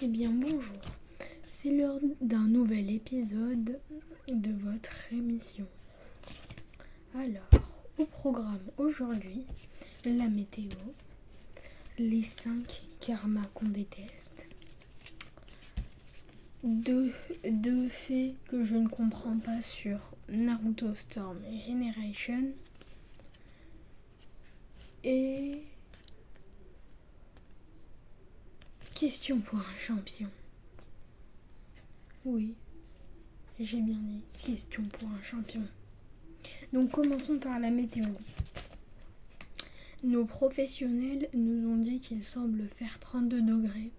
Eh bien bonjour, c'est l'heure d'un nouvel épisode de votre émission. Alors, au programme aujourd'hui, la météo, les 5 karmas qu'on déteste, deux faits que je ne comprends pas sur Naruto Storm Generation et question pour un champion. Oui, j'ai bien dit question pour un champion. Donc commençons par la météo. Nos professionnels nous ont dit qu'il semble faire 32 degrés,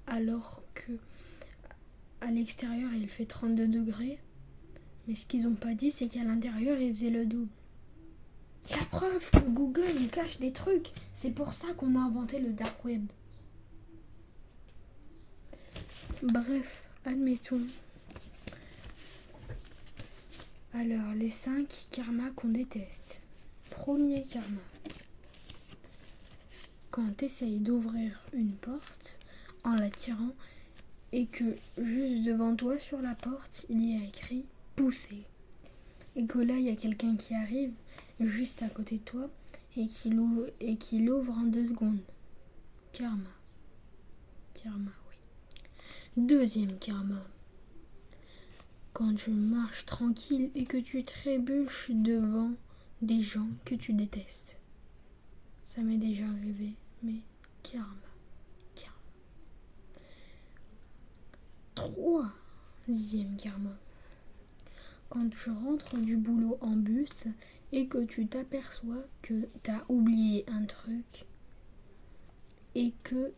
alors que à l'extérieur il fait 32 degrés. Mais ce qu'ils n'ont pas dit, c'est qu'à l'intérieur il faisait le double. La preuve que Google nous cache des trucs. C'est pour ça qu'on a inventé le dark web. Bref, admettons. Alors, les 5 karmas qu'on déteste. Premier karma. Quand tu essayes d'ouvrir une porte en la tirant et que juste devant toi sur la porte, il y a écrit « pousser ». Et que là, il y a quelqu'un qui arrive juste à côté de toi et qui l'ouvre en 2 secondes. Karma. Karma, oui. Deuxième karma. Quand tu marches tranquille et que tu trébuches devant des gens que tu détestes. Ça m'est déjà arrivé, mais karma. Troisième karma. Quand tu rentres du boulot en bus et que tu t'aperçois que tu as oublié un truc et que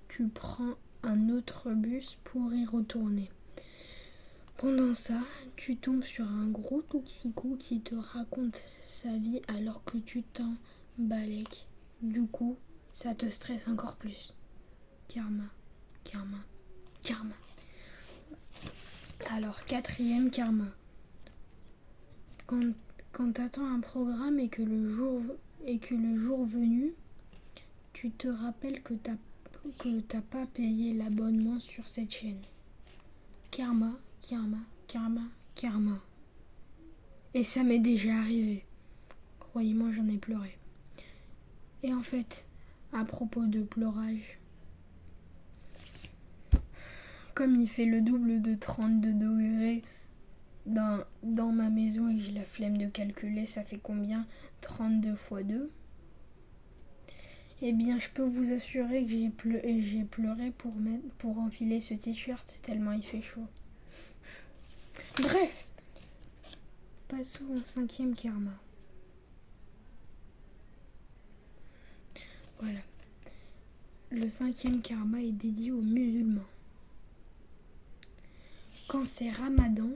tu prends un autre bus pour y retourner. Pendant ça, tu tombes sur un gros toxico qui te raconte sa vie alors que tu t'en balèques. Du coup, ça te stresse encore plus. Karma. Alors, quatrième karma. Quand t'attends un programme et que le jour venu, tu te rappelles que t'as pas payé l'abonnement sur cette chaîne. Karma. Et ça m'est déjà arrivé. Croyez-moi, j'en ai pleuré. Et en fait, à propos de pleurage, comme il fait le double de 32 degrés dans ma maison et que j'ai la flemme de calculer, ça fait combien 32 fois 2 ? Eh bien, je peux vous assurer que j'ai pleuré pour enfiler ce t-shirt, tellement il fait chaud. Bref, passons au 5e karma. Voilà. Le 5e karma est dédié aux musulmans. Quand c'est Ramadan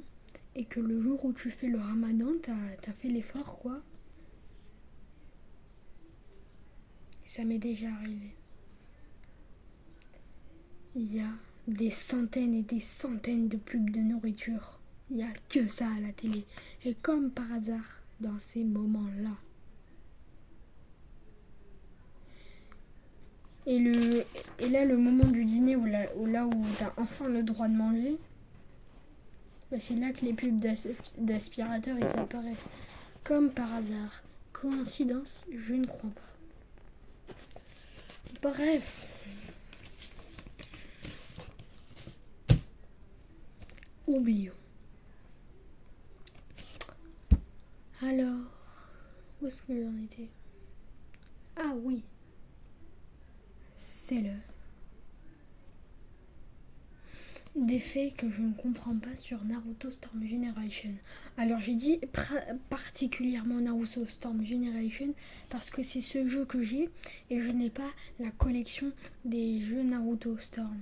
et que le jour où tu fais le Ramadan, t'as fait l'effort, quoi. Ça m'est déjà arrivé. Il y a des centaines et des centaines de pubs de nourriture. Il n'y a que ça à la télé. Et comme par hasard, dans ces moments-là. Et là, le moment du dîner où t'as enfin le droit de manger, c'est là que les pubs d'aspirateurs ils apparaissent. Comme par hasard. Coïncidence, je ne crois pas. Bref. Oublions. Alors, où est-ce que j'en étais ? Ah oui. C'est l'heure. Des faits que je ne comprends pas sur Naruto Storm Generation. Alors j'ai dit particulièrement Naruto Storm Generation parce que c'est ce jeu que j'ai et je n'ai pas la collection des jeux Naruto Storm.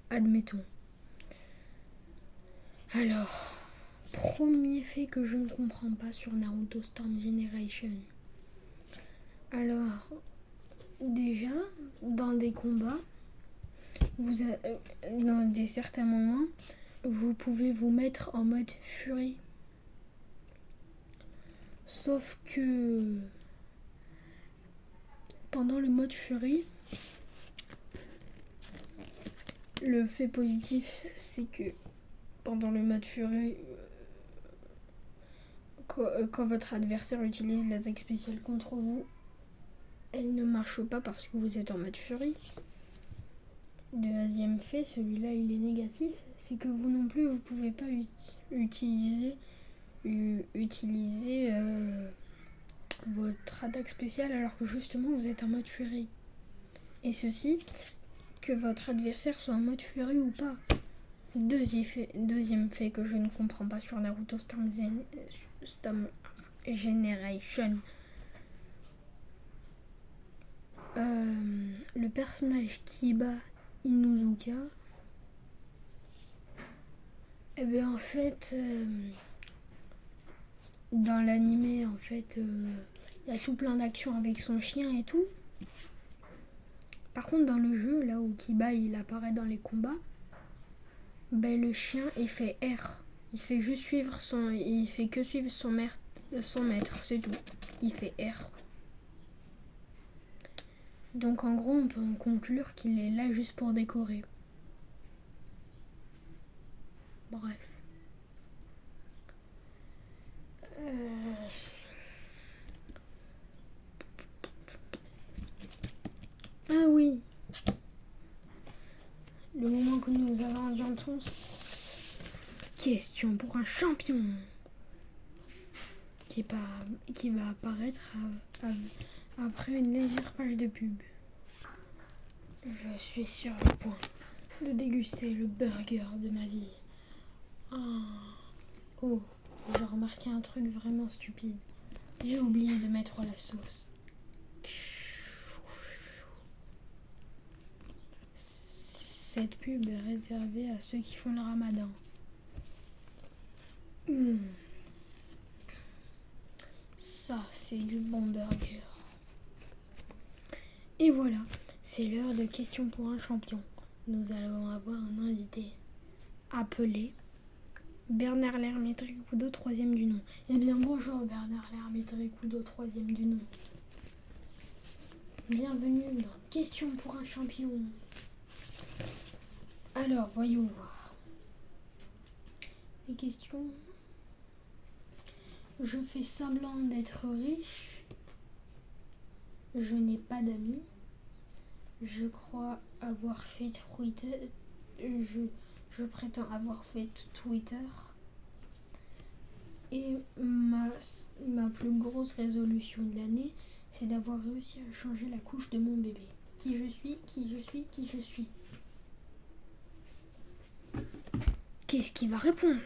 Admettons. Alors, premier fait que je ne comprends pas sur Naruto Storm Generation. Alors, déjà, dans des combats, dans certains moments, vous pouvez vous mettre en mode furie. Sauf que pendant le mode furie, Le fait positif, c'est que pendant le mode furie, quand votre adversaire utilise l'attaque spéciale contre vous, elle ne marche pas parce que vous êtes en mode furie. Deuxième fait, celui-là il est négatif, c'est que vous non plus vous pouvez pas utiliser votre attaque spéciale alors que justement vous êtes en mode furie. Et ceci, que votre adversaire soit en mode furie ou pas. Deuxième fait que je ne comprends pas sur Naruto Storm Generation. Le personnage Kiba Inuzuka, eh bien en fait, dans l'animé, en fait, il y a tout plein d'actions avec son chien et tout. Par contre, dans le jeu, là où Kiba il apparaît dans les combats, ben le chien il fait R. Il fait que suivre son maître, c'est tout. Il fait R. Donc en gros, on peut en conclure qu'il est là juste pour décorer. Bref. Ah oui. Le moment que nous attendions tous. Question pour un champion. Qui va apparaître après une légère page de pub. Je suis sur le point de déguster le burger de ma vie. Oh, j'ai remarqué un truc vraiment stupide. J'ai oublié de mettre la sauce. Cette pub est réservée à ceux qui font le ramadan. Ça, c'est du bon burger. Et voilà, c'est l'heure de questions pour un champion. Nous allons avoir un invité appelé Bernard Lermaitre-Coudeau, 3e du nom. Eh bien bonjour Bernard Lermaitre-Coudeau, 3e du nom. Bienvenue dans Questions pour un champion. Alors, voyons voir. Les questions. Je fais semblant d'être riche. Je n'ai pas d'amis. Je crois avoir fait Twitter. Je prétends avoir fait Twitter. Et ma plus grosse résolution de l'année, c'est d'avoir réussi à changer la couche de mon bébé. Qui je suis. Qu'est-ce qu'il va répondre?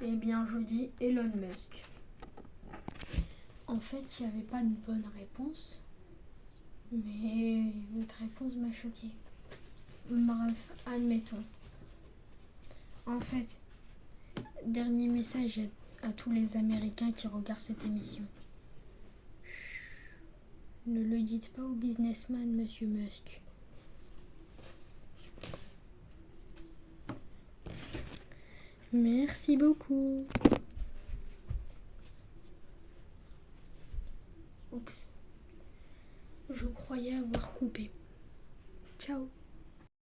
Eh bien, je dis Elon Musk. En fait, il n'y avait pas de bonne réponse, mais votre réponse m'a choquée. Bref, admettons. En fait, dernier message à tous les Américains qui regardent cette émission. Ne le dites pas au businessman, monsieur Musk. Merci beaucoup. Oups. Je croyais avoir coupé.